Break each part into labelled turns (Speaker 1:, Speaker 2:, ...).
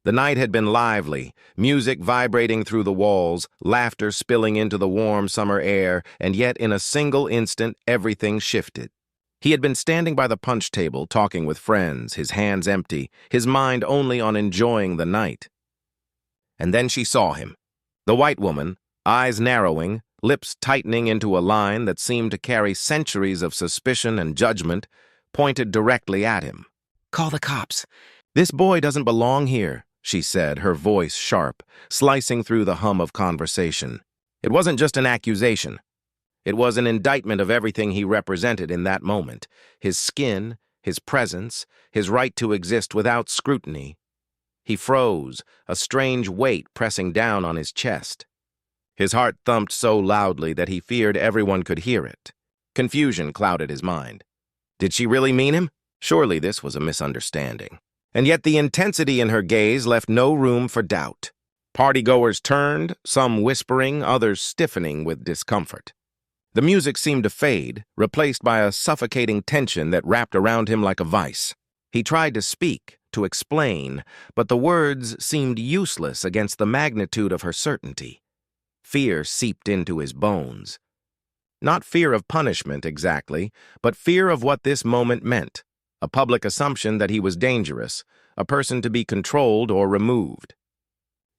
Speaker 1: The night had been lively, music vibrating through the walls, laughter spilling into the warm summer air, and yet in a single instant everything shifted. He had been standing by the punch table, talking with friends, his hands empty, his mind only on enjoying the night. And then she saw him. The white woman, eyes narrowing, lips tightening into a line that seemed to carry centuries of suspicion and judgment, pointed directly at him. "Call the cops. This boy doesn't belong here," she said, her voice sharp, slicing through the hum of conversation. It wasn't just an accusation. It was an indictment of everything he represented in that moment: his skin, his presence, his right to exist without scrutiny. He froze, a strange weight pressing down on his chest. His heart thumped so loudly that he feared everyone could hear it. Confusion clouded his mind. Did she really mean him? Surely this was a misunderstanding. And yet the intensity in her gaze left no room for doubt. Partygoers turned, some whispering, others stiffening with discomfort. The music seemed to fade, replaced by a suffocating tension that wrapped around him like a vice. He tried to speak, to explain, but the words seemed useless against the magnitude of her certainty. Fear seeped into his bones. Not fear of punishment exactly, but fear of what this moment meant. A public assumption that he was dangerous, a person to be controlled or removed.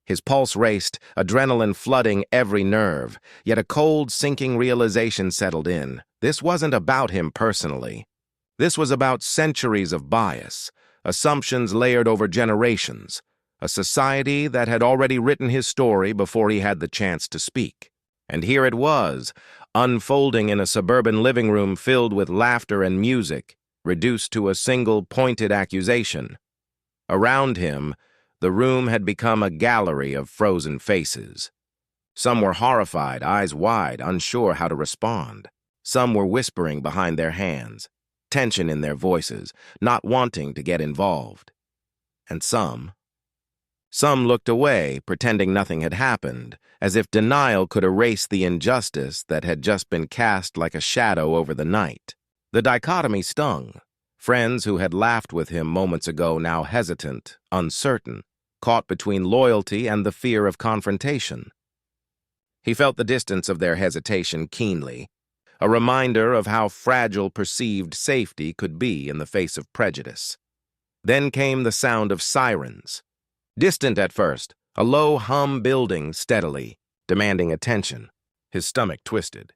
Speaker 1: His pulse raced, adrenaline flooding every nerve, yet a cold, sinking realization settled in. This wasn't about him personally. This was about centuries of bias, assumptions layered over generations, a society that had already written his story before he had the chance to speak. And here it was, unfolding in a suburban living room filled with laughter and music, reduced to a single pointed accusation. Around him, the room had become a gallery of frozen faces. Some were horrified, eyes wide, unsure how to respond. Some were whispering behind their hands, tension in their voices, not wanting to get involved. And some looked away, pretending nothing had happened, as if denial could erase the injustice that had just been cast like a shadow over the night. The dichotomy stung. Friends who had laughed with him moments ago now hesitant, uncertain, caught between loyalty and the fear of confrontation. He felt the distance of their hesitation keenly, a reminder of how fragile perceived safety could be in the face of prejudice. Then came the sound of sirens. Distant at first, a low hum building steadily, demanding attention. His stomach twisted.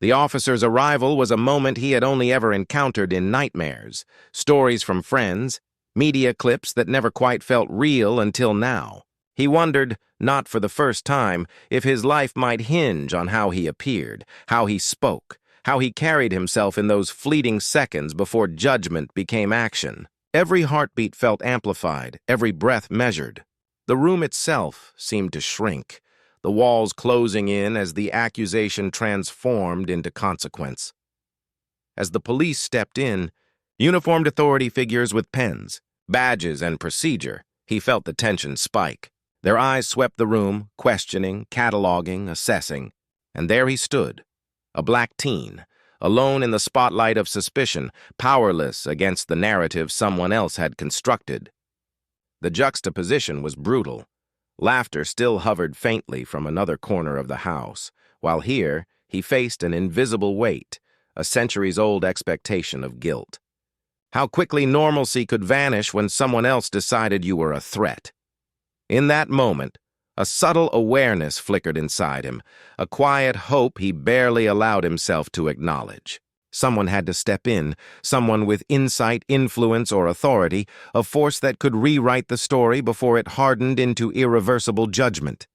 Speaker 1: The officer's arrival was a moment he had only ever encountered in nightmares, stories from friends, media clips that never quite felt real until now. He wondered, not for the first time, if his life might hinge on how he appeared, how he spoke, how he carried himself in those fleeting seconds before judgment became action. Every heartbeat felt amplified, every breath measured. The room itself seemed to shrink, the walls closing in as the accusation transformed into consequence. As the police stepped in, uniformed authority figures with pens, badges, and procedure, he felt the tension spike. Their eyes swept the room, questioning, cataloging, assessing. And there he stood, a black teen, alone in the spotlight of suspicion, powerless against the narrative someone else had constructed. The juxtaposition was brutal. Laughter still hovered faintly from another corner of the house, while here he faced an invisible weight, a centuries-old expectation of guilt. How quickly normalcy could vanish when someone else decided you were a threat. In that moment, a subtle awareness flickered inside him, a quiet hope he barely allowed himself to acknowledge. Someone had to step in, someone with insight, influence, or authority, a force that could rewrite the story before it hardened into irreversible judgment.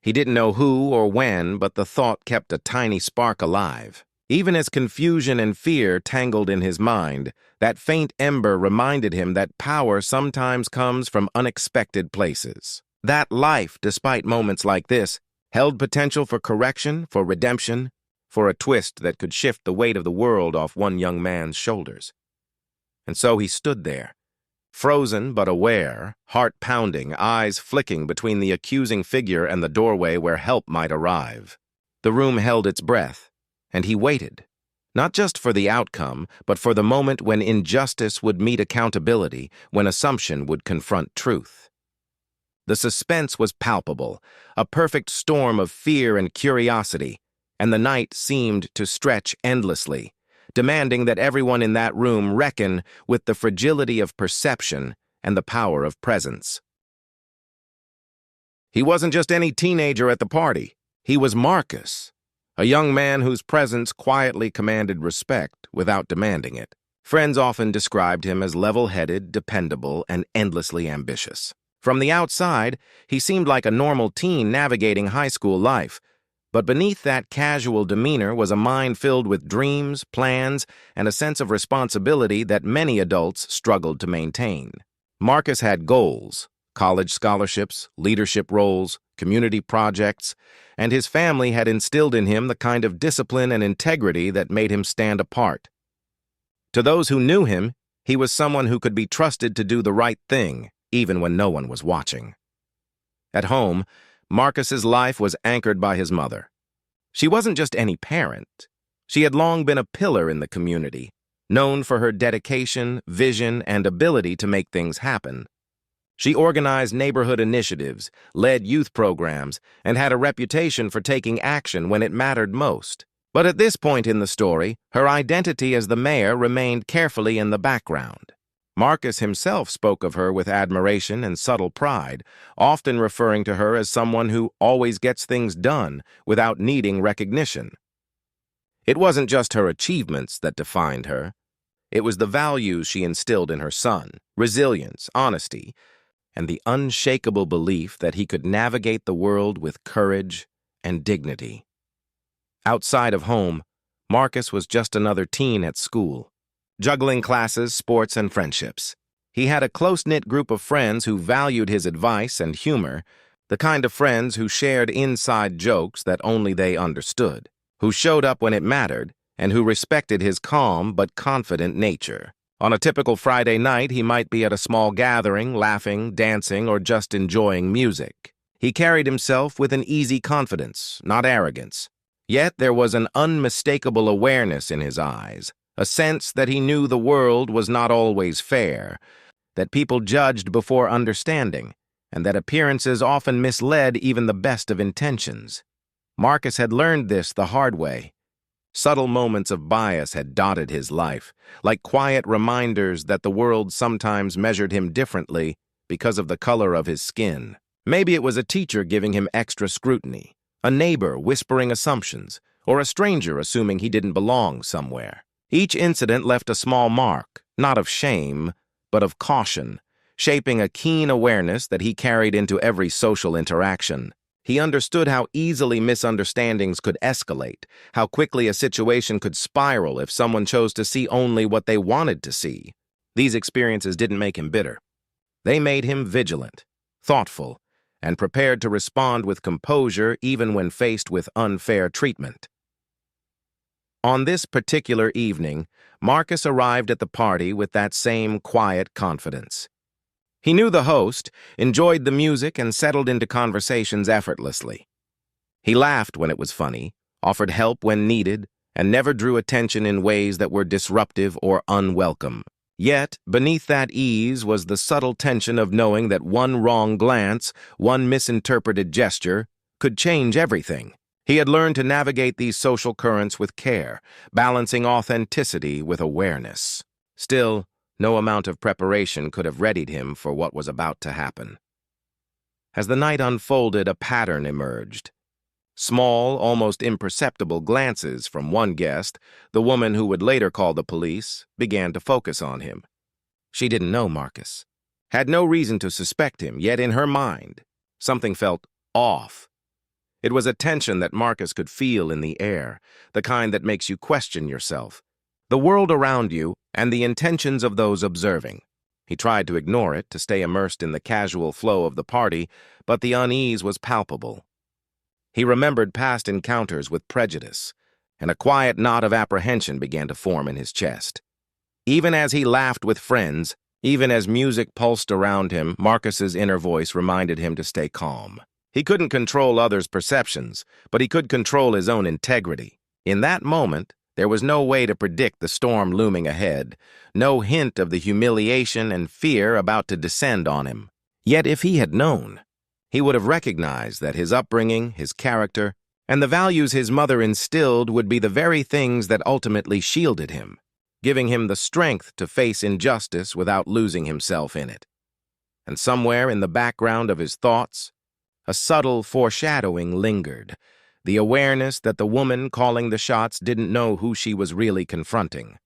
Speaker 1: He didn't know who or when, but the thought kept a tiny spark alive. Even as confusion and fear tangled in his mind, that faint ember reminded him that power sometimes comes from unexpected places. That life, despite moments like this, held potential for correction, for redemption, for a twist that could shift the weight of the world off one young man's shoulders. And so he stood there, frozen but aware, heart pounding, eyes flicking between the accusing figure and the doorway where help might arrive. The room held its breath, and he waited, not just for the outcome, but for the moment when injustice would meet accountability, when assumption would confront truth. The suspense was palpable, a perfect storm of fear and curiosity, and the night seemed to stretch endlessly, demanding that everyone in that room reckon with the fragility of perception and the power of presence. He wasn't just any teenager at the party. He was Marcus, a young man whose presence quietly commanded respect without demanding it. Friends often described him as level-headed, dependable, and endlessly ambitious. From the outside, he seemed like a normal teen navigating high school life, but beneath that casual demeanor was a mind filled with dreams, plans, and a sense of responsibility that many adults struggled to maintain. Marcus had goals: college scholarships, leadership roles, community projects, and his family had instilled in him the kind of discipline and integrity that made him stand apart. To those who knew him, he was someone who could be trusted to do the right thing, even when no one was watching. At home, Marcus's life was anchored by his mother. She wasn't just any parent. She had long been a pillar in the community, known for her dedication, vision, and ability to make things happen. She organized neighborhood initiatives, led youth programs, and had a reputation for taking action when it mattered most. But at this point in the story, her identity as the mayor remained carefully in the background. Marcus himself spoke of her with admiration and subtle pride, often referring to her as someone who always gets things done without needing recognition. It wasn't just her achievements that defined her. It was the values she instilled in her son: resilience, honesty, and the unshakable belief that he could navigate the world with courage and dignity. Outside of home, Marcus was just another teen at school, juggling classes, sports, and friendships. He had a close-knit group of friends who valued his advice and humor, the kind of friends who shared inside jokes that only they understood, who showed up when it mattered, and who respected his calm but confident nature. On a typical Friday night, he might be at a small gathering, laughing, dancing, or just enjoying music. He carried himself with an easy confidence, not arrogance. Yet there was an unmistakable awareness in his eyes, a sense that he knew the world was not always fair, that people judged before understanding, and that appearances often misled even the best of intentions. Marcus had learned this the hard way. Subtle moments of bias had dotted his life, like quiet reminders that the world sometimes measured him differently because of the color of his skin. Maybe it was a teacher giving him extra scrutiny, a neighbor whispering assumptions, or a stranger assuming he didn't belong somewhere. Each incident left a small mark, not of shame, but of caution, shaping a keen awareness that he carried into every social interaction. He understood how easily misunderstandings could escalate, how quickly a situation could spiral if someone chose to see only what they wanted to see. These experiences didn't make him bitter. They made him vigilant, thoughtful, and prepared to respond with composure even when faced with unfair treatment. On this particular evening, Marcus arrived at the party with that same quiet confidence. He knew the host, enjoyed the music, and settled into conversations effortlessly. He laughed when it was funny, offered help when needed, and never drew attention in ways that were disruptive or unwelcome. Yet, beneath that ease was the subtle tension of knowing that one wrong glance, one misinterpreted gesture, could change everything. He had learned to navigate these social currents with care, balancing authenticity with awareness. Still, no amount of preparation could have readied him for what was about to happen. As the night unfolded, a pattern emerged. Small, almost imperceptible glances from one guest, the woman who would later call the police, began to focus on him. She didn't know Marcus, had no reason to suspect him, yet in her mind, something felt off. It was a tension that Marcus could feel in the air, the kind that makes you question yourself, the world around you, and the intentions of those observing. He tried to ignore it, to stay immersed in the casual flow of the party, but the unease was palpable. He remembered past encounters with prejudice, and a quiet knot of apprehension began to form in his chest. Even as he laughed with friends, even as music pulsed around him, Marcus's inner voice reminded him to stay calm. He couldn't control others' perceptions, but he could control his own integrity. In that moment, there was no way to predict the storm looming ahead, no hint of the humiliation and fear about to descend on him. Yet if he had known, He would have recognized that his upbringing, his character, and the values his mother instilled would be the very things that ultimately shielded him, giving him the strength to face injustice without losing himself in it. And somewhere in the background of his thoughts, a subtle foreshadowing lingered, the awareness that the woman calling the shots didn't know who she was really confronting.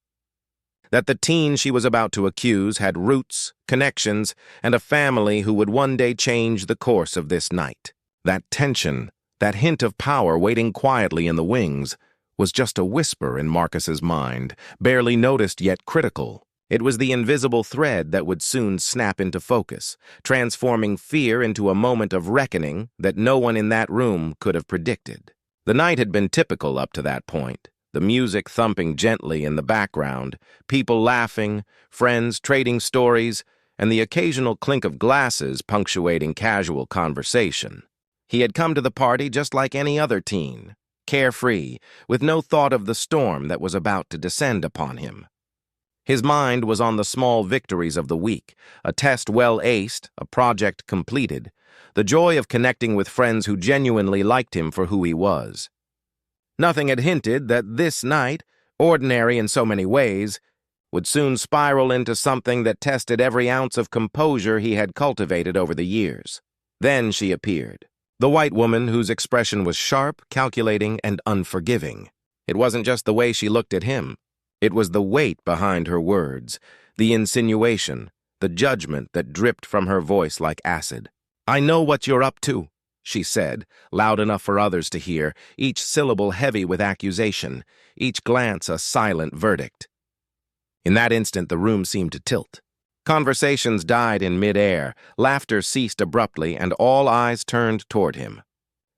Speaker 1: That the teen she was about to accuse had roots, connections, and a family who would one day change the course of this night. That tension, that hint of power waiting quietly in the wings, was just a whisper in Marcus's mind, barely noticed yet critical. It was the invisible thread that would soon snap into focus, transforming fear into a moment of reckoning that no one in that room could have predicted. The night had been typical up to that point, the music thumping gently in the background, people laughing, friends trading stories, and the occasional clink of glasses punctuating casual conversation. He had come to the party just like any other teen, carefree, with no thought of the storm that was about to descend upon him. His mind was on the small victories of the week, a test well aced, a project completed, the joy of connecting with friends who genuinely liked him for who he was. Nothing had hinted that this night, ordinary in so many ways, would soon spiral into something that tested every ounce of composure he had cultivated over the years. Then she appeared, the white woman whose expression was sharp, calculating, and unforgiving. It wasn't just the way she looked at him. It was the weight behind her words, the insinuation, the judgment that dripped from her voice like acid. "I know what you're up to," she said, loud enough for others to hear, each syllable heavy with accusation, each glance a silent verdict. In that instant, the room seemed to tilt. Conversations died in mid-air, laughter ceased abruptly, and all eyes turned toward him.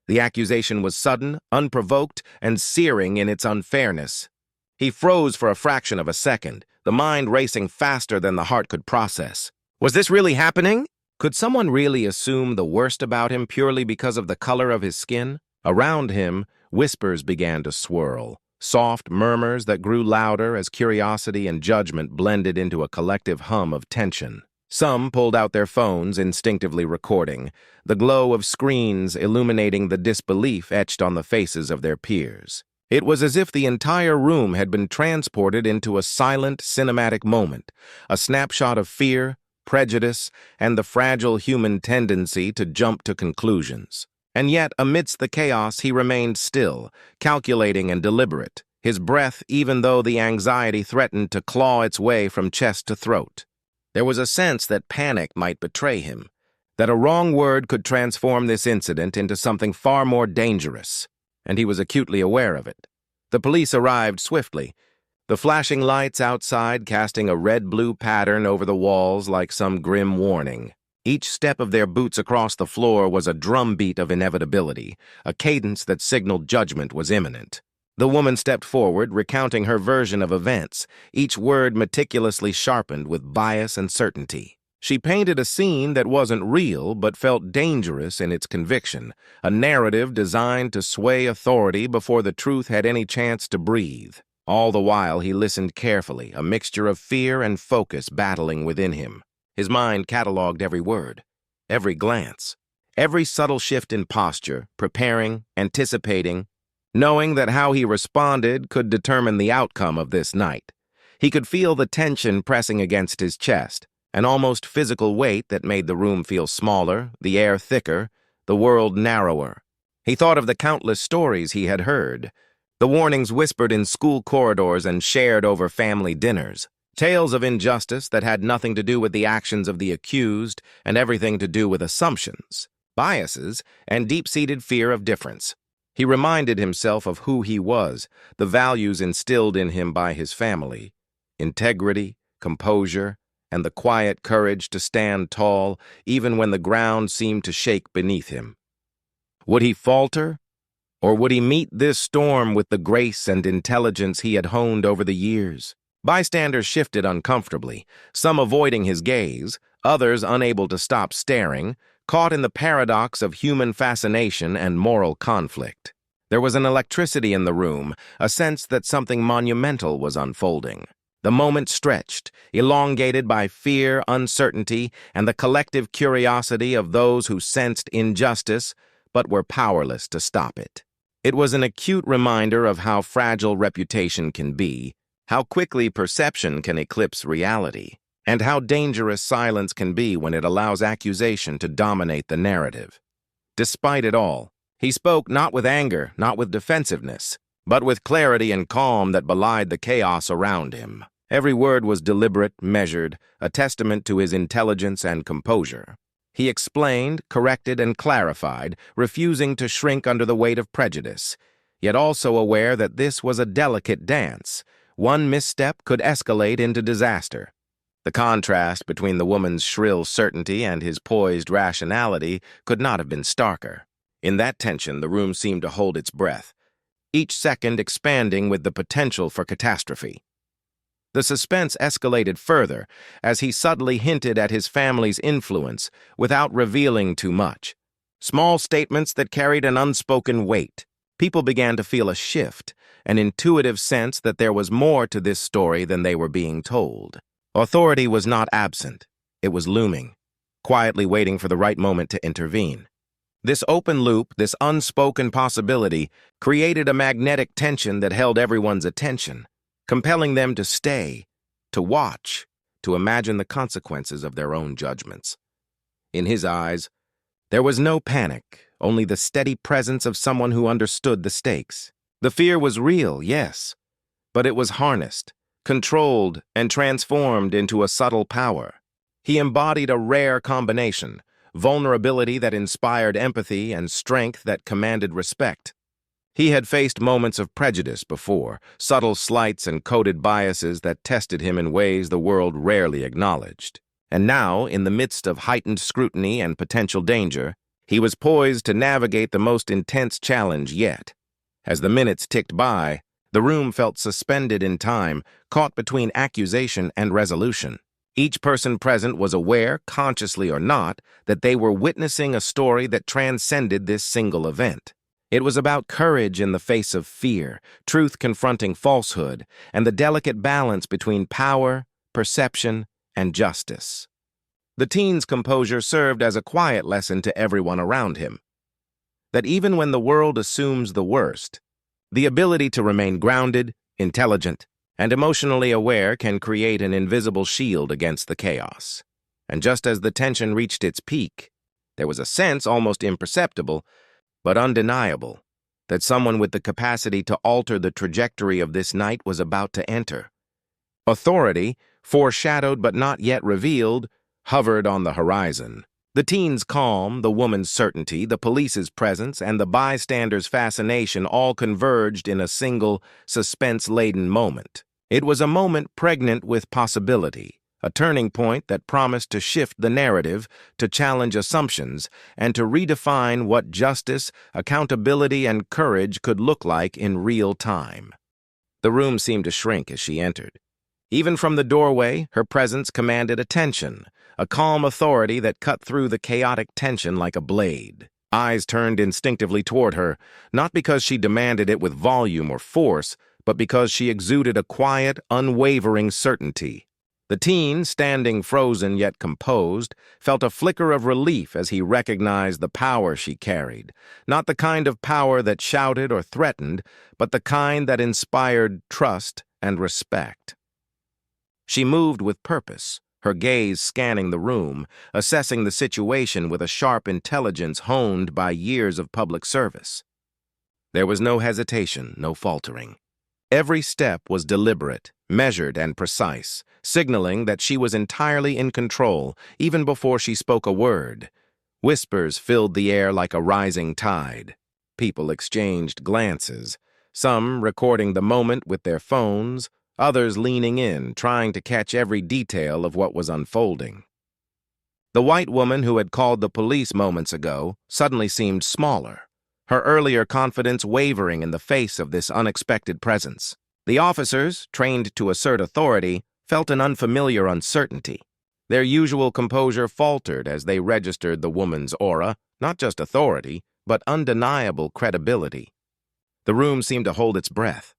Speaker 1: The accusation was sudden, unprovoked, and searing in its unfairness. He froze for a fraction of a second, the mind racing faster than the heart could process. Was this really happening? Could someone really assume the worst about him purely because of the color of his skin? Around him, whispers began to swirl, soft murmurs that grew louder as curiosity and judgment blended into a collective hum of tension. Some pulled out their phones, instinctively recording, the glow of screens illuminating the disbelief etched on the faces of their peers. It was as if the entire room had been transported into a silent, cinematic moment, a snapshot of fear, prejudice, and the fragile human tendency to jump to conclusions. And yet, amidst the chaos, he remained still, calculating and deliberate, his breath even though the anxiety threatened to claw its way from chest to throat. There was a sense that panic might betray him, that a wrong word could transform this incident into something far more dangerous, and he was acutely aware of it. The police arrived swiftly, the flashing lights outside casting a red-blue pattern over the walls like some grim warning. Each step of their boots across the floor was a drumbeat of inevitability, a cadence that signaled judgment was imminent. The woman stepped forward, recounting her version of events, each word meticulously sharpened with bias and certainty. She painted a scene that wasn't real but felt dangerous in its conviction, a narrative designed to sway authority before the truth had any chance to breathe. All the while he listened carefully, a mixture of fear and focus battling within him. His mind cataloged every word, every glance, every subtle shift in posture, preparing, anticipating, knowing that how he responded could determine the outcome of this night. He could feel the tension pressing against his chest, an almost physical weight that made the room feel smaller, the air thicker, the world narrower. He thought of the countless stories he had heard, the warnings whispered in school corridors and shared over family dinners, tales of injustice that had nothing to do with the actions of the accused and everything to do with assumptions, biases, and deep-seated fear of difference. He reminded himself of who he was, the values instilled in him by his family, integrity, composure, and the quiet courage to stand tall even when the ground seemed to shake beneath him. Would he falter, or would he meet this storm with the grace and intelligence he had honed over the years? Bystanders shifted uncomfortably, some avoiding his gaze, others unable to stop staring, caught in the paradox of human fascination and moral conflict. There was an electricity in the room, a sense that something monumental was unfolding. The moment stretched, elongated by fear, uncertainty, and the collective curiosity of those who sensed injustice but were powerless to stop it. It was an acute reminder of how fragile reputation can be, how quickly perception can eclipse reality, and how dangerous silence can be when it allows accusation to dominate the narrative. Despite it all, he spoke not with anger, not with defensiveness, but with clarity and calm that belied the chaos around him. Every word was deliberate, measured, a testament to his intelligence and composure. He explained, corrected, and clarified, refusing to shrink under the weight of prejudice, yet also aware that this was a delicate dance. One misstep could escalate into disaster. The contrast between the woman's shrill certainty and his poised rationality could not have been starker. In that tension, the room seemed to hold its breath, each second expanding with the potential for catastrophe. The suspense escalated further as he subtly hinted at his family's influence without revealing too much. Small statements that carried an unspoken weight. People began to feel a shift, an intuitive sense that there was more to this story than they were being told. Authority was not absent. It was looming, quietly waiting for the right moment to intervene. This open loop, this unspoken possibility, created a magnetic tension that held everyone's attention, compelling them to stay, to watch, to imagine the consequences of their own judgments. In his eyes, there was no panic, only the steady presence of someone who understood the stakes. The fear was real, yes, but it was harnessed, controlled, and transformed into a subtle power. He embodied a rare combination, vulnerability that inspired empathy and strength that commanded respect. He had faced moments of prejudice before, subtle slights and coded biases that tested him in ways the world rarely acknowledged. And now, in the midst of heightened scrutiny and potential danger, he was poised to navigate the most intense challenge yet. As the minutes ticked by, the room felt suspended in time, caught between accusation and resolution. Each person present was aware, consciously or not, that they were witnessing a story that transcended this single event. It was about courage in the face of fear, truth confronting falsehood, and the delicate balance between power, perception, and justice. The teen's composure served as a quiet lesson to everyone around him. That even when the world assumes the worst, the ability to remain grounded, intelligent, and emotionally aware can create an invisible shield against the chaos. And just as the tension reached its peak, there was a sense, almost imperceptible, but undeniable, that someone with the capacity to alter the trajectory of this night was about to enter. Authority, foreshadowed but not yet revealed, hovered on the horizon. The teen's calm, the woman's certainty, the police's presence, and the bystander's fascination all converged in a single, suspense-laden moment. It was a moment pregnant with possibility, a turning point that promised to shift the narrative, to challenge assumptions, and to redefine what justice, accountability, and courage could look like in real time. The room seemed to shrink as she entered. Even from the doorway, her presence commanded attention, a calm authority that cut through the chaotic tension like a blade. Eyes turned instinctively toward her, not because she demanded it with volume or force, but because she exuded a quiet, unwavering certainty. The teen, standing frozen yet composed, felt a flicker of relief as he recognized the power she carried, not the kind of power that shouted or threatened, but the kind that inspired trust and respect. She moved with purpose, her gaze scanning the room, assessing the situation with a sharp intelligence honed by years of public service. There was no hesitation, no faltering. Every step was deliberate, measured, and precise, signaling that she was entirely in control even before she spoke a word. Whispers filled the air like a rising tide. People exchanged glances, some recording the moment with their phones, others leaning in, trying to catch every detail of what was unfolding. The white woman who had called the police moments ago suddenly seemed smaller, her earlier confidence wavering in the face of this unexpected presence. The officers, trained to assert authority, felt an unfamiliar uncertainty. Their usual composure faltered as they registered the woman's aura, not just authority, but undeniable credibility. The room seemed to hold its breath.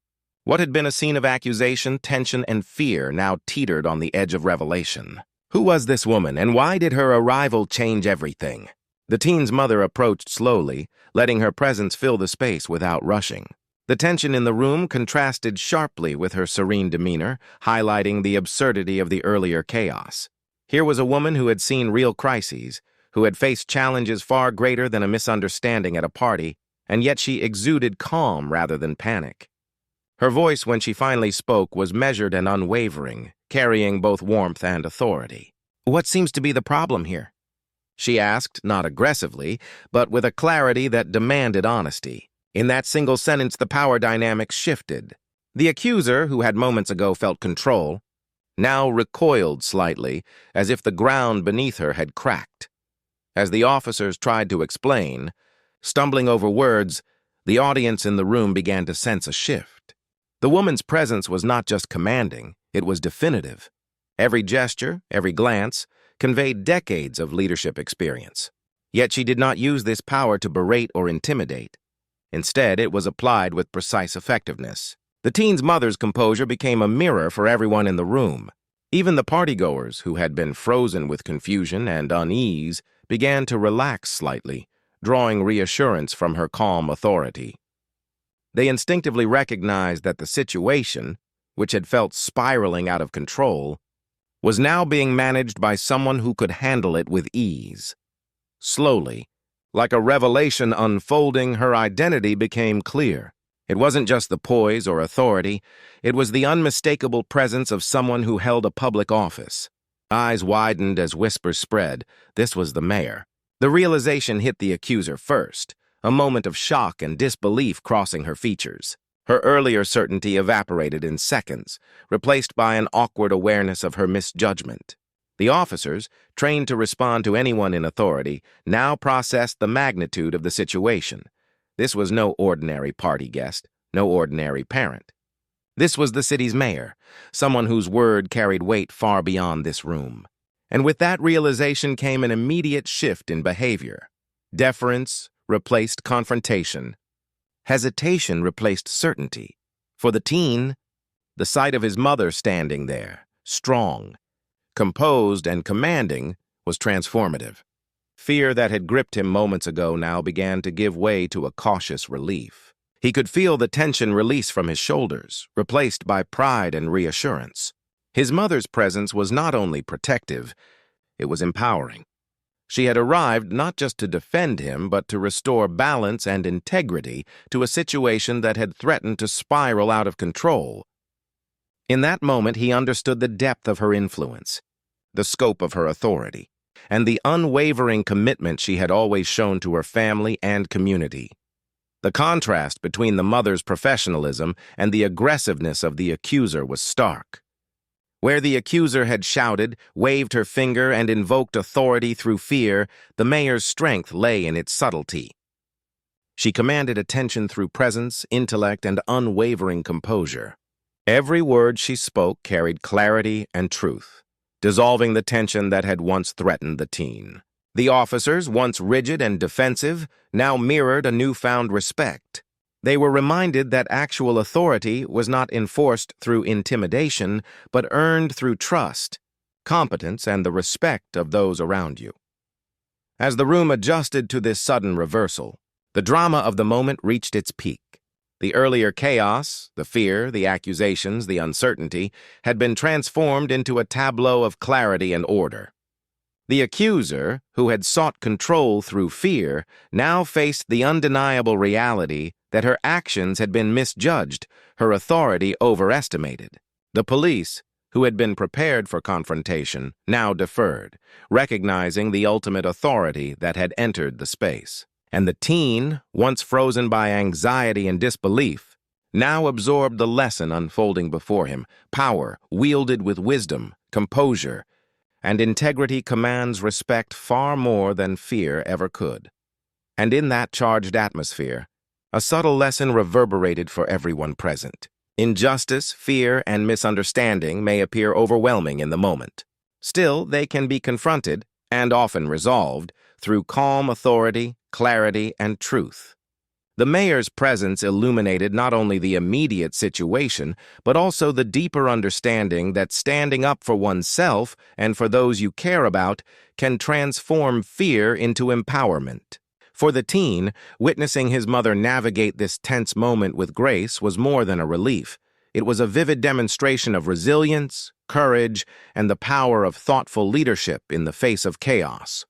Speaker 1: What had been a scene of accusation, tension, and fear now teetered on the edge of revelation. Who was this woman, and why did her arrival change everything? The teen's mother approached slowly, letting her presence fill the space without rushing. The tension in the room contrasted sharply with her serene demeanor, highlighting the absurdity of the earlier chaos. Here was a woman who had seen real crises, who had faced challenges far greater than a misunderstanding at a party, and yet she exuded calm rather than panic. Her voice, when she finally spoke, was measured and unwavering, carrying both warmth and authority. "What seems to be the problem here?" she asked, not aggressively, but with a clarity that demanded honesty. In that single sentence, the power dynamics shifted. The accuser, who had moments ago felt control, now recoiled slightly, as if the ground beneath her had cracked. As the officers tried to explain, stumbling over words, the audience in the room began to sense a shift. The woman's presence was not just commanding, it was definitive. Every gesture, every glance, conveyed decades of leadership experience. Yet she did not use this power to berate or intimidate. Instead, it was applied with precise effectiveness. The teen's mother's composure became a mirror for everyone in the room. Even the partygoers, who had been frozen with confusion and unease, began to relax slightly, drawing reassurance from her calm authority. They instinctively recognized that the situation, which had felt spiraling out of control, was now being managed by someone who could handle it with ease. Slowly, like a revelation unfolding, her identity became clear. It wasn't just the poise or authority, it was the unmistakable presence of someone who held a public office. Eyes widened as whispers spread. This was the mayor. The realization hit the accuser first, a moment of shock and disbelief crossing her features. Her earlier certainty evaporated in seconds, replaced by an awkward awareness of her misjudgment. The officers, trained to respond to anyone in authority, now processed the magnitude of the situation. This was no ordinary party guest, no ordinary parent. This was the city's mayor, someone whose word carried weight far beyond this room. And with that realization came an immediate shift in behavior. Deference replaced confrontation. Hesitation replaced certainty. For the teen, the sight of his mother standing there, strong, composed and commanding, was transformative. Fear that had gripped him moments ago now began to give way to a cautious relief. He could feel the tension release from his shoulders, replaced by pride and reassurance. His mother's presence was not only protective, it was empowering. She had arrived not just to defend him, but to restore balance and integrity to a situation that had threatened to spiral out of control. In that moment, he understood the depth of her influence, the scope of her authority, and the unwavering commitment she had always shown to her family and community. The contrast between the mother's professionalism and the aggressiveness of the accuser was stark. Where the accuser had shouted, waved her finger, and invoked authority through fear, the mayor's strength lay in its subtlety. She commanded attention through presence, intellect, and unwavering composure. Every word she spoke carried clarity and truth, dissolving the tension that had once threatened the teen. The officers, once rigid and defensive, now mirrored a newfound respect. They were reminded that actual authority was not enforced through intimidation, but earned through trust, competence, and the respect of those around you. As the room adjusted to this sudden reversal, the drama of the moment reached its peak. The earlier chaos, the fear, the accusations, the uncertainty, had been transformed into a tableau of clarity and order. The accuser, who had sought control through fear, now faced the undeniable reality that her actions had been misjudged, her authority overestimated. The police, who had been prepared for confrontation, now deferred, recognizing the ultimate authority that had entered the space. And the teen, once frozen by anxiety and disbelief, now absorbed the lesson unfolding before him. Power, wielded with wisdom, composure, and integrity commands respect far more than fear ever could. And in that charged atmosphere, a subtle lesson reverberated for everyone present. Injustice, fear, and misunderstanding may appear overwhelming in the moment. Still, they can be confronted, and often resolved, through calm authority, clarity, and truth. The mayor's presence illuminated not only the immediate situation, but also the deeper understanding that standing up for oneself and for those you care about can transform fear into empowerment. For the teen, witnessing his mother navigate this tense moment with grace was more than a relief. It was a vivid demonstration of resilience, courage, and the power of thoughtful leadership in the face of chaos.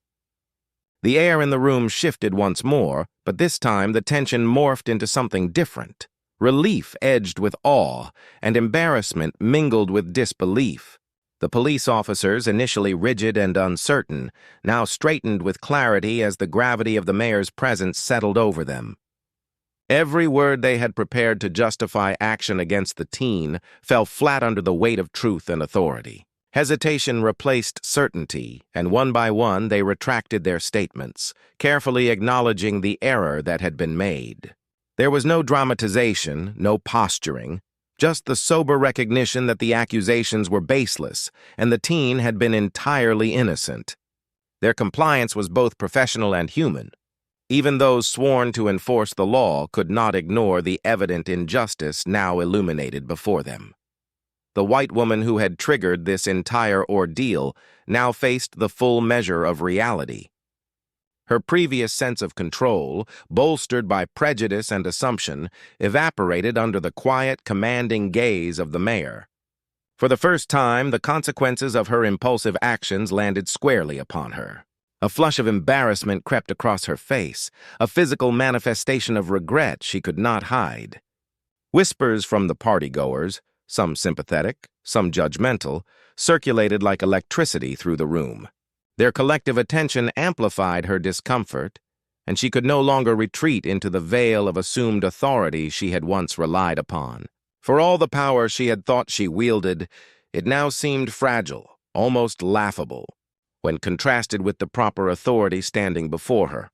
Speaker 1: The air in the room shifted once more, but this time the tension morphed into something different. Relief edged with awe, and embarrassment mingled with disbelief. The police officers, initially rigid and uncertain, now straightened with clarity as the gravity of the mayor's presence settled over them. Every word they had prepared to justify action against the teen fell flat under the weight of truth and authority. Hesitation replaced certainty, and one by one they retracted their statements, carefully acknowledging the error that had been made. There was no dramatization, no posturing, just the sober recognition that the accusations were baseless and the teen had been entirely innocent. Their compliance was both professional and human. Even those sworn to enforce the law could not ignore the evident injustice now illuminated before them. The white woman who had triggered this entire ordeal now faced the full measure of reality. Her previous sense of control, bolstered by prejudice and assumption, evaporated under the quiet, commanding gaze of the mayor. For the first time, the consequences of her impulsive actions landed squarely upon her. A flush of embarrassment crept across her face, a physical manifestation of regret she could not hide. Whispers from the partygoers, some sympathetic, some judgmental, circulated like electricity through the room. Their collective attention amplified her discomfort, and she could no longer retreat into the veil of assumed authority she had once relied upon. For all the power she had thought she wielded, it now seemed fragile, almost laughable, when contrasted with the proper authority standing before her.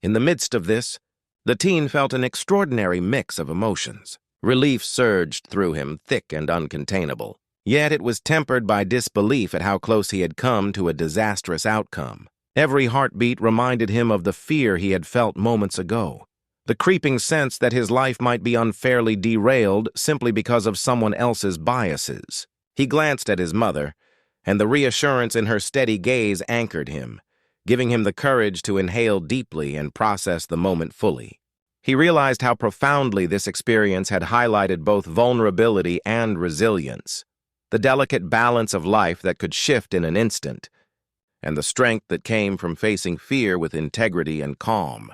Speaker 1: In the midst of this, the teen felt an extraordinary mix of emotions. Relief surged through him, thick and uncontainable. Yet it was tempered by disbelief at how close he had come to a disastrous outcome. Every heartbeat reminded him of the fear he had felt moments ago, the creeping sense that his life might be unfairly derailed simply because of someone else's biases. He glanced at his mother, and the reassurance in her steady gaze anchored him, giving him the courage to inhale deeply and process the moment fully. He realized how profoundly this experience had highlighted both vulnerability and resilience, the delicate balance of life that could shift in an instant, and the strength that came from facing fear with integrity and calm.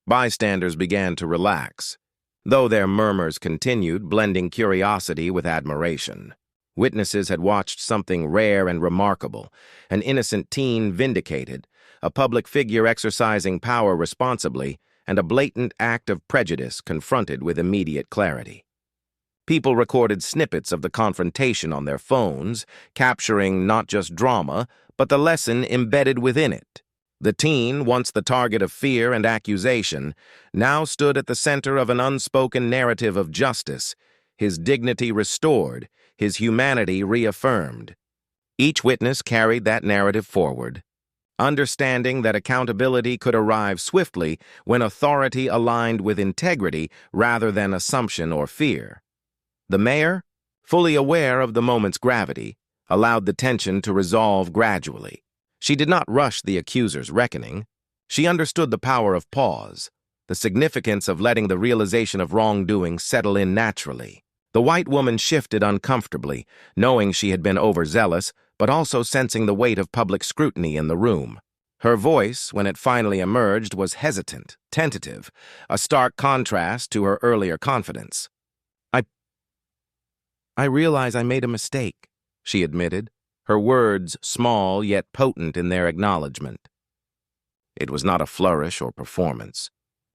Speaker 1: Bystanders began to relax, though their murmurs continued, blending curiosity with admiration. Witnesses had watched something rare and remarkable, an innocent teen vindicated, a public figure exercising power responsibly, and a blatant act of prejudice confronted with immediate clarity. People recorded snippets of the confrontation on their phones, capturing not just drama, but the lesson embedded within it. The teen, once the target of fear and accusation, now stood at the center of an unspoken narrative of justice, his dignity restored, his humanity reaffirmed. Each witness carried that narrative forward, understanding that accountability could arrive swiftly when authority aligned with integrity rather than assumption or fear. The mayor, fully aware of the moment's gravity, allowed the tension to resolve gradually. She did not rush the accuser's reckoning. She understood the power of pause, the significance of letting the realization of wrongdoing settle in naturally. The white woman shifted uncomfortably, knowing she had been overzealous, but also sensing the weight of public scrutiny in the room. Her voice, when it finally emerged, was hesitant, tentative, a stark contrast to her earlier confidence. I realize I made a mistake, she admitted, her words small yet potent in their acknowledgement. It was not a flourish or performance.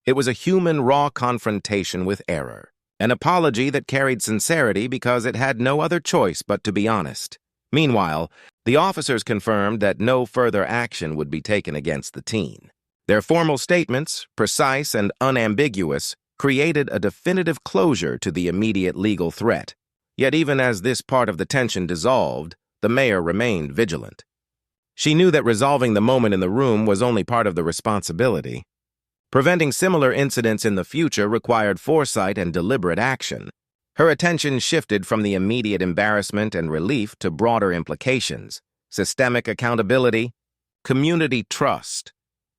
Speaker 1: It was a human, raw confrontation with error, an apology that carried sincerity because it had no other choice but to be honest. Meanwhile, the officers confirmed that no further action would be taken against the teen. Their formal statements, precise and unambiguous, created a definitive closure to the immediate legal threat. Yet even as this part of the tension dissolved, the mayor remained vigilant. She knew that resolving the moment in the room was only part of the responsibility. Preventing similar incidents in the future required foresight and deliberate action. Her attention shifted from the immediate embarrassment and relief to broader implications: systemic accountability, community trust,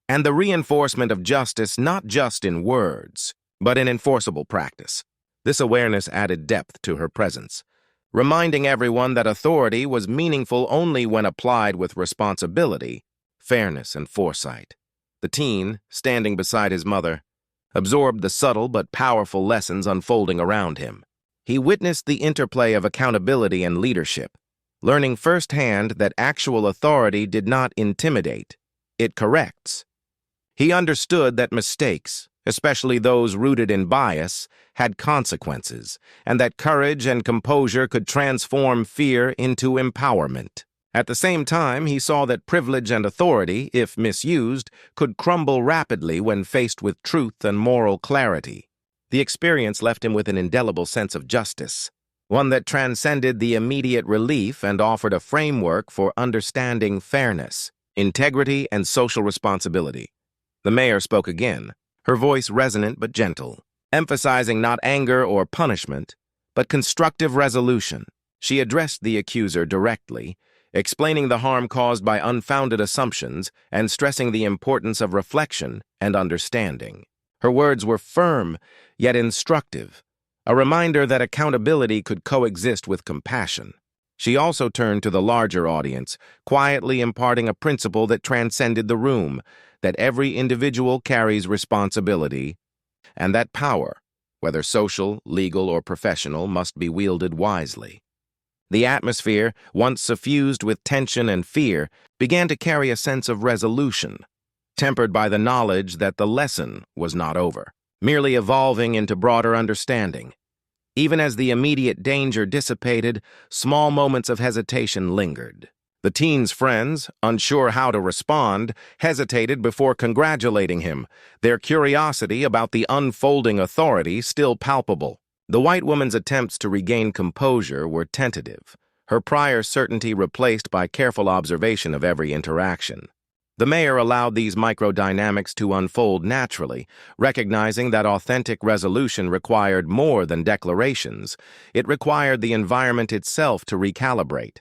Speaker 1: and the reinforcement of justice not just in words, but in enforceable practice. This awareness added depth to her presence, reminding everyone that authority was meaningful only when applied with responsibility, fairness, and foresight. The teen, standing beside his mother, absorbed the subtle but powerful lessons unfolding around him. He witnessed the interplay of accountability and leadership, learning firsthand that actual authority did not intimidate, it corrects. He understood that mistakes, especially those rooted in bias, had consequences, and that courage and composure could transform fear into empowerment. At the same time, he saw that privilege and authority, if misused, could crumble rapidly when faced with truth and moral clarity. The experience left him with an indelible sense of justice, one that transcended the immediate relief and offered a framework for understanding fairness, integrity, and social responsibility. The mayor spoke again, her voice resonant but gentle, emphasizing not anger or punishment, but constructive resolution. She addressed the accuser directly, explaining the harm caused by unfounded assumptions and stressing the importance of reflection and understanding. Her words were firm, yet instructive, a reminder that accountability could coexist with compassion. She also turned to the larger audience, quietly imparting a principle that transcended the room, that every individual carries responsibility, and that power, whether social, legal, or professional, must be wielded wisely. The atmosphere, once suffused with tension and fear, began to carry a sense of resolution, tempered by the knowledge that the lesson was not over, merely evolving into broader understanding. Even as the immediate danger dissipated, small moments of hesitation lingered. The teen's friends, unsure how to respond, hesitated before congratulating him, their curiosity about the unfolding authority still palpable. The white woman's attempts to regain composure were tentative, her prior certainty replaced by careful observation of every interaction. The mayor allowed these microdynamics to unfold naturally, recognizing that authentic resolution required more than declarations. It required the environment itself to recalibrate.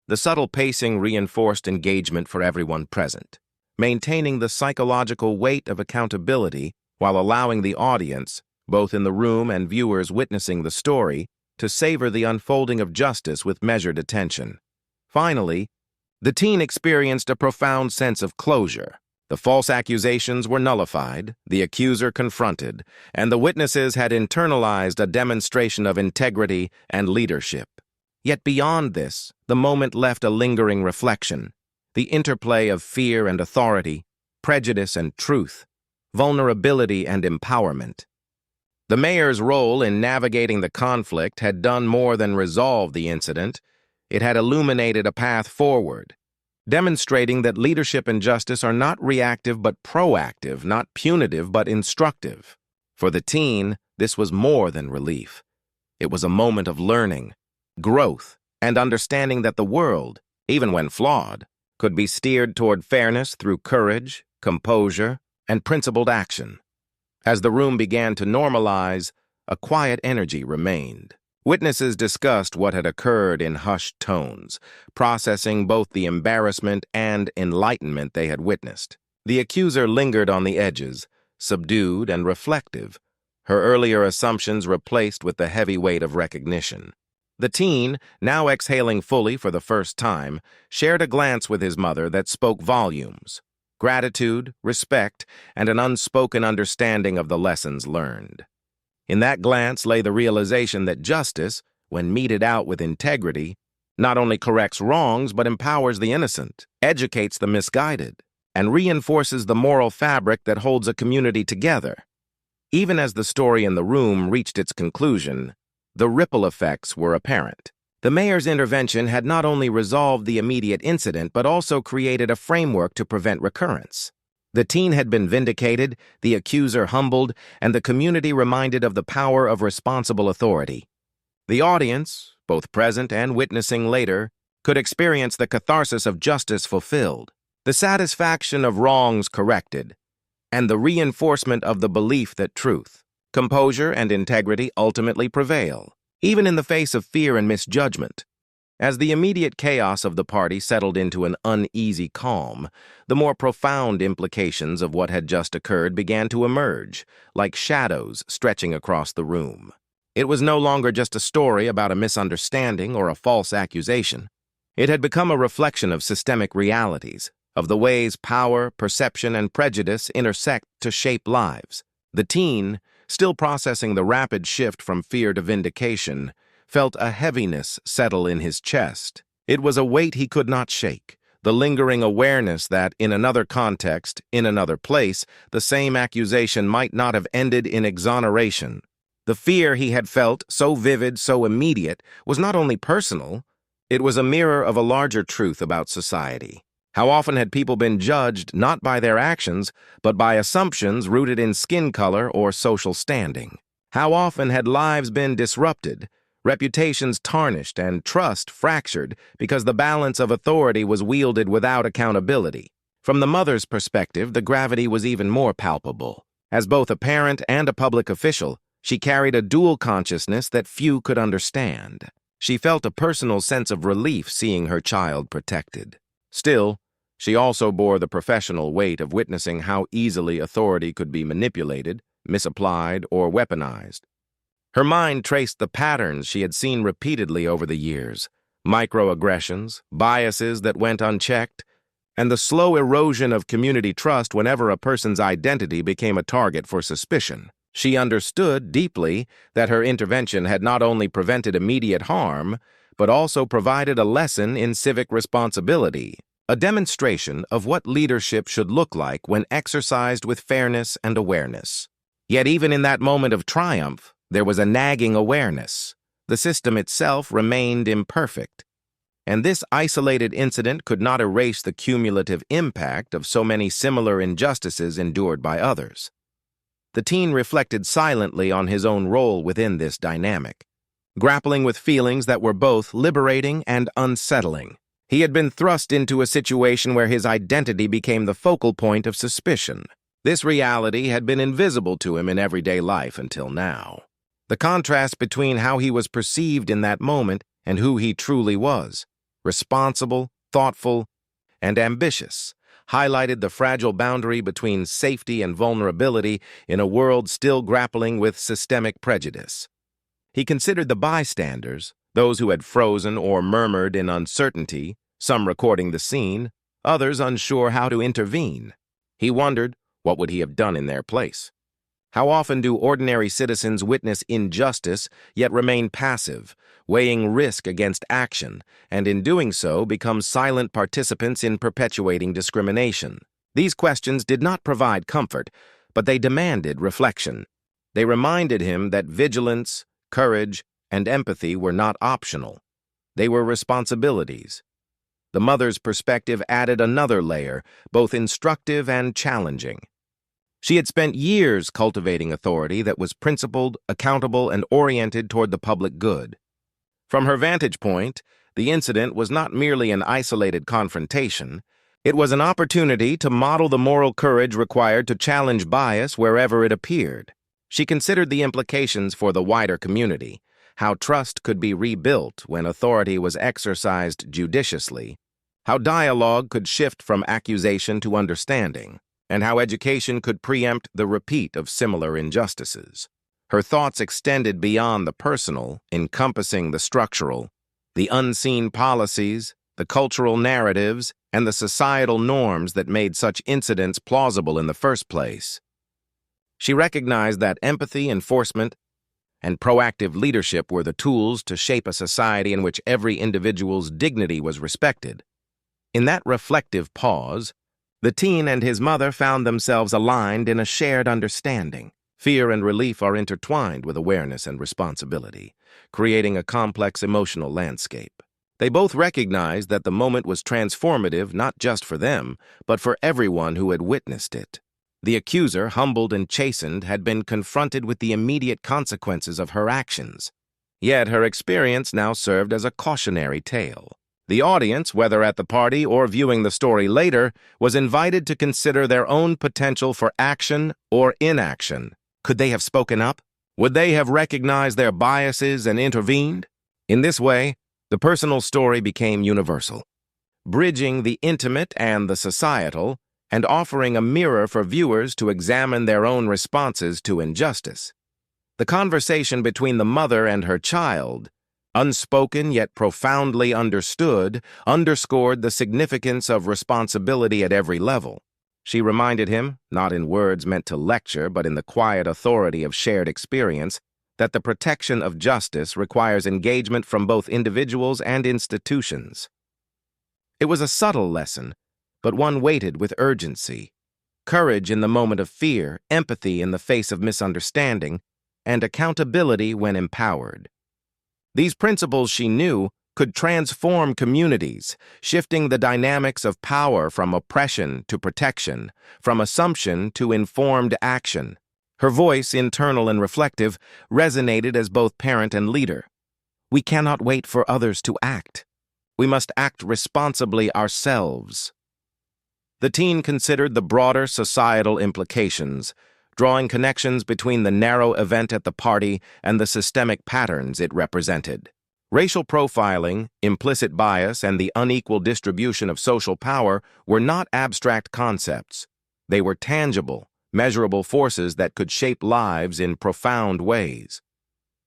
Speaker 1: The subtle pacing reinforced engagement for everyone present, maintaining the psychological weight of accountability while allowing the audience, both in the room and viewers witnessing the story, to savor the unfolding of justice with measured attention. Finally, the teen experienced a profound sense of closure. The false accusations were nullified, the accuser confronted, and the witnesses had internalized a demonstration of integrity and leadership. Yet beyond this, the moment left a lingering reflection: the interplay of fear and authority, prejudice and truth, vulnerability and empowerment. The mayor's role in navigating the conflict had done more than resolve the incident. It had illuminated a path forward, demonstrating that leadership and justice are not reactive but proactive, not punitive but instructive. For the teen, this was more than relief. It was a moment of learning, growth, and understanding that the world, even when flawed, could be steered toward fairness through courage, composure, and principled action. As the room began to normalize, a quiet energy remained. Witnesses discussed what had occurred in hushed tones, processing both the embarrassment and enlightenment they had witnessed. The accuser lingered on the edges, subdued and reflective, her earlier assumptions replaced with the heavy weight of recognition. The teen, now exhaling fully for the first time, shared a glance with his mother that spoke volumes: gratitude, respect, and an unspoken understanding of the lessons learned. In that glance lay the realization that justice, when meted out with integrity, not only corrects wrongs but empowers the innocent, educates the misguided, and reinforces the moral fabric that holds a community together. Even as the story in the room reached its conclusion, the ripple effects were apparent. The mayor's intervention had not only resolved the immediate incident but also created a framework to prevent recurrence. The teen had been vindicated, the accuser humbled, and the community reminded of the power of responsible authority. The audience, both present and witnessing later, could experience the catharsis of justice fulfilled, the satisfaction of wrongs corrected, and the reinforcement of the belief that truth, composure, and integrity ultimately prevail, even in the face of fear and misjudgment. As the immediate chaos of the party settled into an uneasy calm, the more profound implications of what had just occurred began to emerge, like shadows stretching across the room. It was no longer just a story about a misunderstanding or a false accusation. It had become a reflection of systemic realities, of the ways power, perception, and prejudice intersect to shape lives. The teen, still processing the rapid shift from fear to vindication, felt a heaviness settle in his chest. It was a weight he could not shake, the lingering awareness that, in another context, in another place, the same accusation might not have ended in exoneration. The fear he had felt, so vivid, so immediate, was not only personal, it was a mirror of a larger truth about society. How often had people been judged not by their actions, but by assumptions rooted in skin color or social standing? How often had lives been disrupted, reputations tarnished, and trust fractured because the balance of authority was wielded without accountability? From the mother's perspective, the gravity was even more palpable. As both a parent and a public official, she carried a dual consciousness that few could understand. She felt a personal sense of relief seeing her child protected. Still, she also bore the professional weight of witnessing how easily authority could be manipulated, misapplied, or weaponized. Her mind traced the patterns she had seen repeatedly over the years: microaggressions, biases that went unchecked, and the slow erosion of community trust whenever a person's identity became a target for suspicion. She understood deeply that her intervention had not only prevented immediate harm, but also provided a lesson in civic responsibility, a demonstration of what leadership should look like when exercised with fairness and awareness. Yet even in that moment of triumph, there was a nagging awareness. The system itself remained imperfect, and this isolated incident could not erase the cumulative impact of so many similar injustices endured by others. The teen reflected silently on his own role within this dynamic, grappling with feelings that were both liberating and unsettling. He had been thrust into a situation where his identity became the focal point of suspicion. This reality had been invisible to him in everyday life until now. The contrast between how he was perceived in that moment and who he truly was, responsible, thoughtful, and ambitious, highlighted the fragile boundary between safety and vulnerability in a world still grappling with systemic prejudice. He considered the bystanders, those who had frozen or murmured in uncertainty, some recording the scene, others unsure how to intervene. He wondered, what would he have done in their place? How often do ordinary citizens witness injustice yet remain passive, weighing risk against action, and in doing so become silent participants in perpetuating discrimination? These questions did not provide comfort, but they demanded reflection. They reminded him that vigilance, courage, and empathy were not optional. They were responsibilities. The mother's perspective added another layer, both instructive and challenging. She had spent years cultivating authority that was principled, accountable, and oriented toward the public good. From her vantage point, the incident was not merely an isolated confrontation. It was an opportunity to model the moral courage required to challenge bias wherever it appeared. She considered the implications for the wider community, how trust could be rebuilt when authority was exercised judiciously, how dialogue could shift from accusation to understanding, and how education could preempt the repeat of similar injustices. Her thoughts extended beyond the personal, encompassing the structural, the unseen policies, the cultural narratives, and the societal norms that made such incidents plausible in the first place. She recognized that empathy, enforcement, and proactive leadership were the tools to shape a society in which every individual's dignity was respected. In that reflective pause, the teen and his mother found themselves aligned in a shared understanding. Fear and relief are intertwined with awareness and responsibility, creating a complex emotional landscape. They both recognized that the moment was transformative not just for them, but for everyone who had witnessed it. The accuser, humbled and chastened, had been confronted with the immediate consequences of her actions. Yet her experience now served as a cautionary tale. The audience, whether at the party or viewing the story later, was invited to consider their own potential for action or inaction. Could they have spoken up? Would they have recognized their biases and intervened? In this way, the personal story became universal, bridging the intimate and the societal, and offering a mirror for viewers to examine their own responses to injustice. The conversation between the mother and her child, unspoken yet profoundly understood, underscored the significance of responsibility at every level. She reminded him, not in words meant to lecture, but in the quiet authority of shared experience, that the protection of justice requires engagement from both individuals and institutions. It was a subtle lesson, but one weighted with urgency. Courage in the moment of fear, empathy in the face of misunderstanding, and accountability when empowered. These principles, she knew, could transform communities, shifting the dynamics of power from oppression to protection, from assumption to informed action. Her voice, internal and reflective, resonated as both parent and leader. We cannot wait for others to act. We must act responsibly ourselves. The teen considered the broader societal implications, drawing connections between the narrow event at the party and the systemic patterns it represented. Racial profiling, implicit bias, and the unequal distribution of social power were not abstract concepts. They were tangible, measurable forces that could shape lives in profound ways.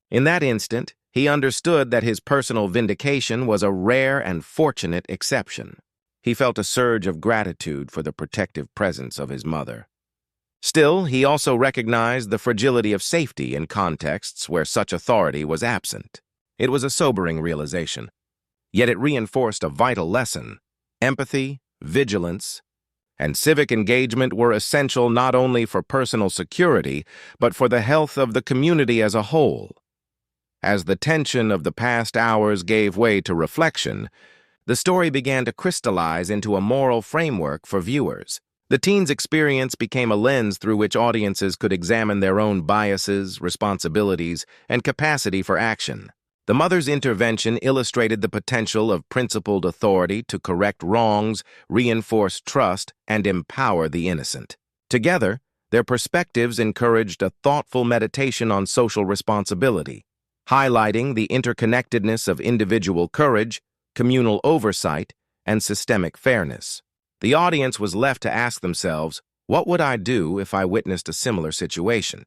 Speaker 1: In that instant, he understood that his personal vindication was a rare and fortunate exception. He felt a surge of gratitude for the protective presence of his mother. Still, he also recognized the fragility of safety in contexts where such authority was absent. It was a sobering realization, yet it reinforced a vital lesson. Empathy, vigilance, and civic engagement were essential not only for personal security, but for the health of the community as a whole. As the tension of the past hours gave way to reflection, the story began to crystallize into a moral framework for viewers. The teen's experience became a lens through which audiences could examine their own biases, responsibilities, and capacity for action. The mother's intervention illustrated the potential of principled authority to correct wrongs, reinforce trust, and empower the innocent. Together, their perspectives encouraged a thoughtful meditation on social responsibility, highlighting the interconnectedness of individual courage, communal oversight, and systemic fairness. The audience was left to ask themselves, what would I do if I witnessed a similar situation?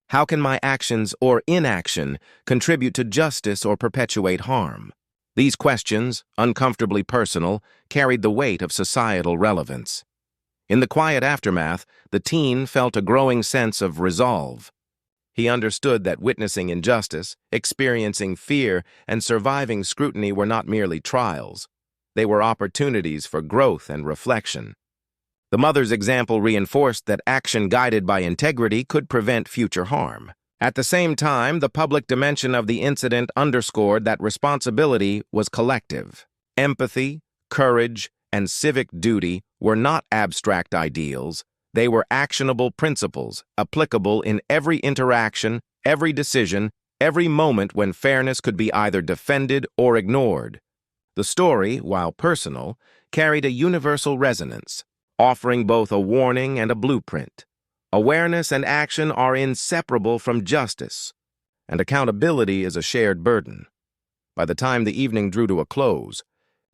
Speaker 1: How can my actions or inaction contribute to justice or perpetuate harm? These questions, uncomfortably personal, carried the weight of societal relevance. In the quiet aftermath, the teen felt a growing sense of resolve. He understood that witnessing injustice, experiencing fear, and surviving scrutiny were not merely trials. They were opportunities for growth and reflection. The mother's example reinforced that action guided by integrity could prevent future harm. At the same time, the public dimension of the incident underscored that responsibility was collective. Empathy, courage, and civic duty were not abstract ideals. They were actionable principles, applicable in every interaction, every decision, every moment when fairness could be either defended or ignored. The story, while personal, carried a universal resonance, offering both a warning and a blueprint. Awareness and action are inseparable from justice, and accountability is a shared burden. By the time the evening drew to a close,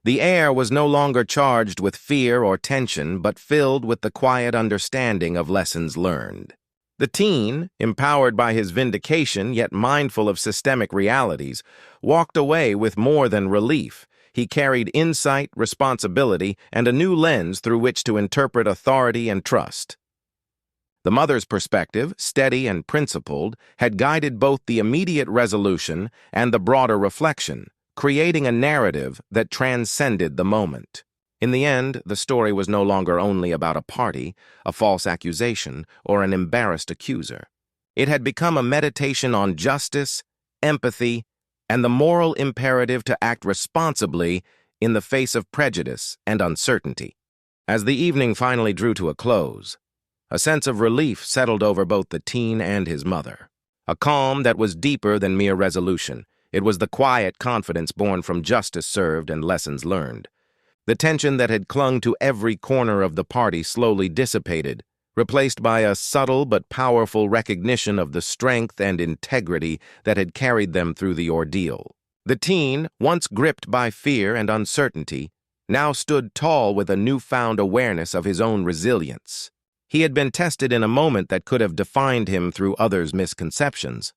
Speaker 1: the air was no longer charged with fear or tension, but filled with the quiet understanding of lessons learned. The teen, empowered by his vindication yet mindful of systemic realities, walked away with more than relief. He carried insight, responsibility, and a new lens through which to interpret authority and trust. The mother's perspective, steady and principled, had guided both the immediate resolution and the broader reflection, creating a narrative that transcended the moment. In the end, the story was no longer only about a party, a false accusation, or an embarrassed accuser. It had become a meditation on justice, empathy, and the moral imperative to act responsibly in the face of prejudice and uncertainty. As the evening finally drew to a close, a sense of relief settled over both the teen and his mother. A calm that was deeper than mere resolution. It was the quiet confidence born from justice served and lessons learned. The tension that had clung to every corner of the party slowly dissipated, replaced by a subtle but powerful recognition of the strength and integrity that had carried them through the ordeal. The teen, once gripped by fear and uncertainty, now stood tall with a newfound awareness of his own resilience. He had been tested in a moment that could have defined him through others' misconceptions.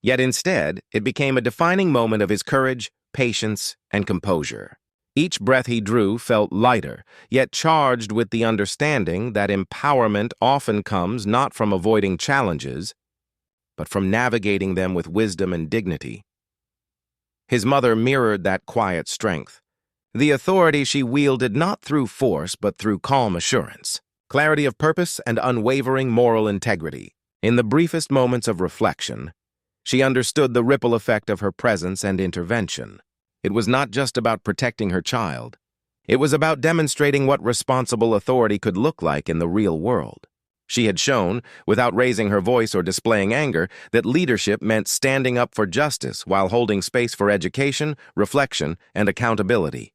Speaker 1: Yet instead, it became a defining moment of his courage, patience, and composure. Each breath he drew felt lighter, yet charged with the understanding that empowerment often comes not from avoiding challenges, but from navigating them with wisdom and dignity. His mother mirrored that quiet strength. The authority she wielded not through force, but through calm assurance, clarity of purpose, and unwavering moral integrity. In the briefest moments of reflection, she understood the ripple effect of her presence and intervention. It was not just about protecting her child. It was about demonstrating what responsible authority could look like in the real world. She had shown, without raising her voice or displaying anger, that leadership meant standing up for justice while holding space for education, reflection, and accountability.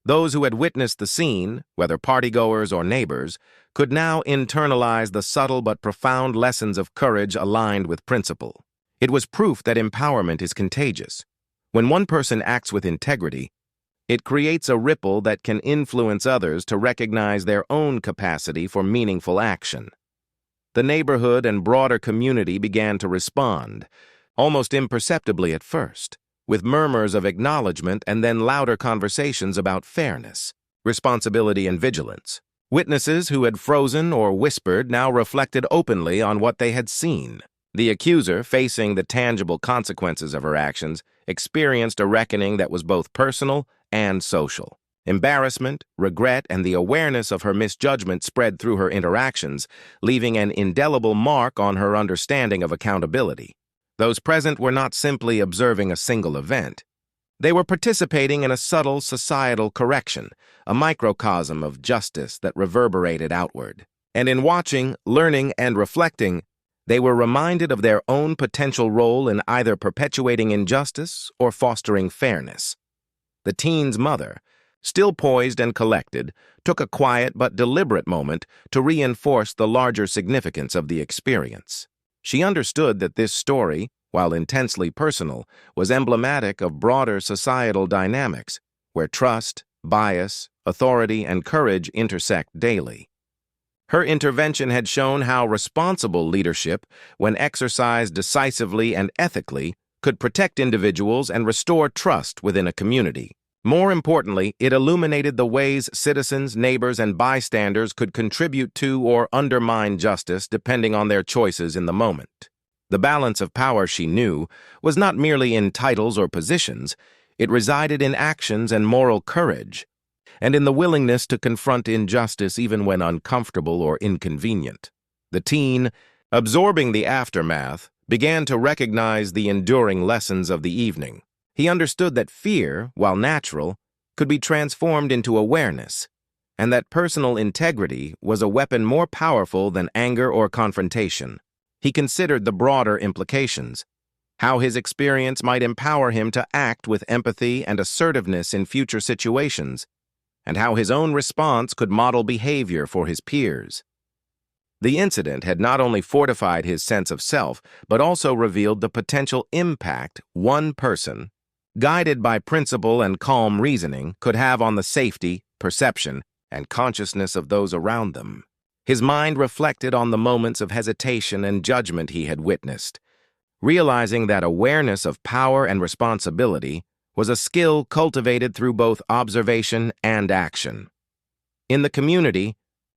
Speaker 1: Those who had witnessed the scene, whether partygoers or neighbors, could now internalize the subtle but profound lessons of courage aligned with principle. It was proof that empowerment is contagious. When one person acts with integrity, it creates a ripple that can influence others to recognize their own capacity for meaningful action. The neighborhood and broader community began to respond, almost imperceptibly at first, with murmurs of acknowledgement and then louder conversations about fairness, responsibility, and vigilance. Witnesses who had frozen or whispered now reflected openly on what they had seen. The accuser, facing the tangible consequences of her actions, experienced a reckoning that was both personal and social. Embarrassment, regret, and the awareness of her misjudgment spread through her interactions, leaving an indelible mark on her understanding of accountability. Those present were not simply observing a single event. They were participating in a subtle societal correction, a microcosm of justice that reverberated outward. And in watching, learning, and reflecting, they were reminded of their own potential role in either perpetuating injustice or fostering fairness. The teen's mother, still poised and collected, took a quiet but deliberate moment to reinforce the larger significance of the experience. She understood that this story, while intensely personal, was emblematic of broader societal dynamics, where trust, bias, authority, and courage intersect daily. Her intervention had shown how responsible leadership, when exercised decisively and ethically, could protect individuals and restore trust within a community. More importantly, it illuminated the ways citizens, neighbors, and bystanders could contribute to or undermine justice depending on their choices in the moment. The balance of power, she knew, was not merely in titles or positions. It resided in actions and moral courage, and in the willingness to confront injustice even when uncomfortable or inconvenient. The teen, absorbing the aftermath, began to recognize the enduring lessons of the evening. He understood that fear, while natural, could be transformed into awareness, and that personal integrity was a weapon more powerful than anger or confrontation. He considered the broader implications, how his experience might empower him to act with empathy and assertiveness in future situations, and how his own response could model behavior for his peers. The incident had not only fortified his sense of self, but also revealed the potential impact one person, guided by principle and calm reasoning, could have on the safety, perception, and consciousness of those around them. His mind reflected on the moments of hesitation and judgment he had witnessed, realizing that awareness of power and responsibility was a skill cultivated through both observation and action. In the community,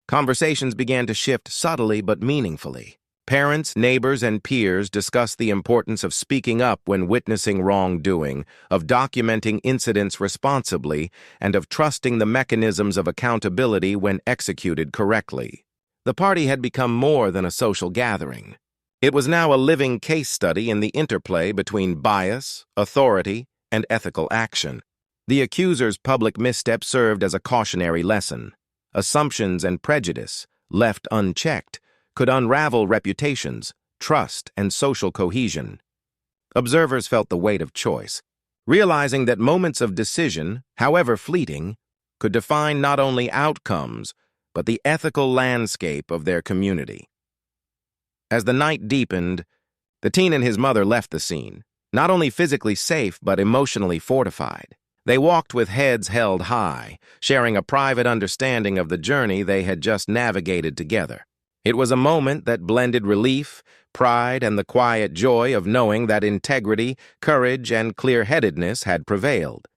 Speaker 1: conversations began to shift subtly but meaningfully. Parents, neighbors, and peers discussed the importance of speaking up when witnessing wrongdoing, of documenting incidents responsibly, and of trusting the mechanisms of accountability when executed correctly. The party had become more than a social gathering. It was now a living case study in the interplay between bias, authority, and ethical action. The accuser's public misstep served as a cautionary lesson. Assumptions and prejudice, left unchecked, could unravel reputations, trust, and social cohesion. Observers felt the weight of choice, realizing that moments of decision, however fleeting, could define not only outcomes, but the ethical landscape of their community. As the night deepened, the teen and his mother left the scene, not only physically safe but emotionally fortified. They walked with heads held high, sharing a private understanding of the journey they had just navigated together. It was a moment that blended relief, pride, and the quiet joy of knowing that integrity, courage, and clear-headedness had prevailed.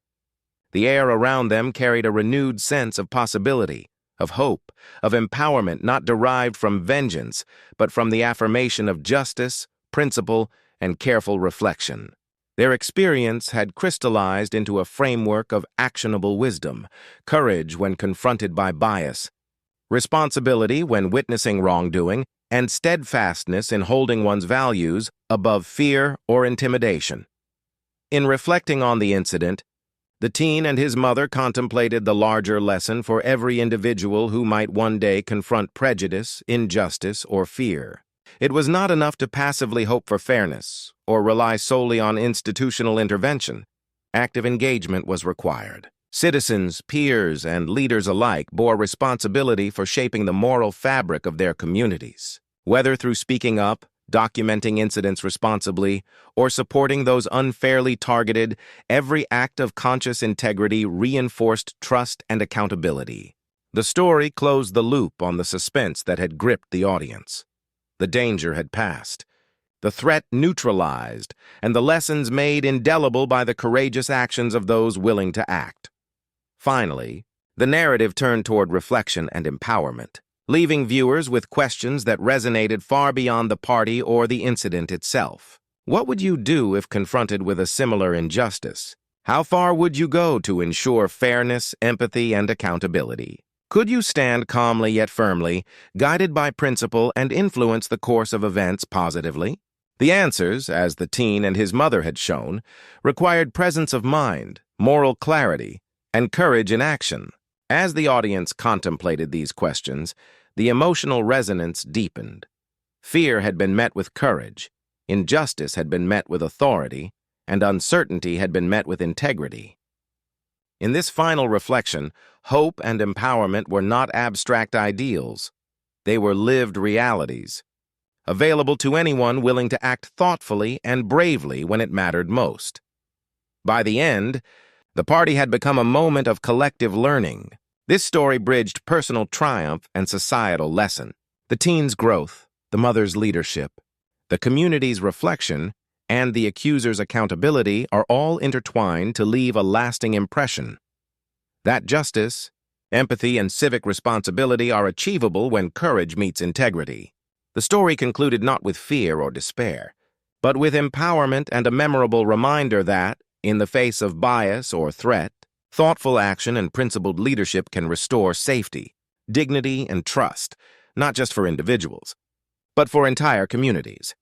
Speaker 1: The air around them carried a renewed sense of possibility, of hope, of empowerment not derived from vengeance, but from the affirmation of justice, principle, and careful reflection. Their experience had crystallized into a framework of actionable wisdom, courage when confronted by bias, responsibility when witnessing wrongdoing, and steadfastness in holding one's values above fear or intimidation. In reflecting on the incident, the teen and his mother contemplated the larger lesson for every individual who might one day confront prejudice, injustice, or fear. It was not enough to passively hope for fairness or rely solely on institutional intervention. Active engagement was required. Citizens, peers, and leaders alike bore responsibility for shaping the moral fabric of their communities. Whether through speaking up, documenting incidents responsibly, or supporting those unfairly targeted, every act of conscious integrity reinforced trust and accountability. The story closed the loop on the suspense that had gripped the audience. The danger had passed, the threat neutralized, and the lessons made indelible by the courageous actions of those willing to act. Finally, the narrative turned toward reflection and empowerment, leaving viewers with questions that resonated far beyond the party or the incident itself. What would you do if confronted with a similar injustice? How far would you go to ensure fairness, empathy, and accountability? Could you stand calmly yet firmly, guided by principle, and influence the course of events positively? The answers, as the teen and his mother had shown, required presence of mind, moral clarity, and courage in action. As the audience contemplated these questions, the emotional resonance deepened. Fear had been met with courage, injustice had been met with authority, and uncertainty had been met with integrity. In this final reflection, hope and empowerment were not abstract ideals. They were lived realities, available to anyone willing to act thoughtfully and bravely when it mattered most. By the end, the party had become a moment of collective learning. This story bridged personal triumph and societal lesson. The teen's growth, the mother's leadership, the community's reflection, and the accuser's accountability are all intertwined to leave a lasting impression. That justice, empathy, and civic responsibility are achievable when courage meets integrity. The story concluded not with fear or despair, but with empowerment and a memorable reminder that, in the face of bias or threat, thoughtful action and principled leadership can restore safety, dignity, and trust, not just for individuals, but for entire communities.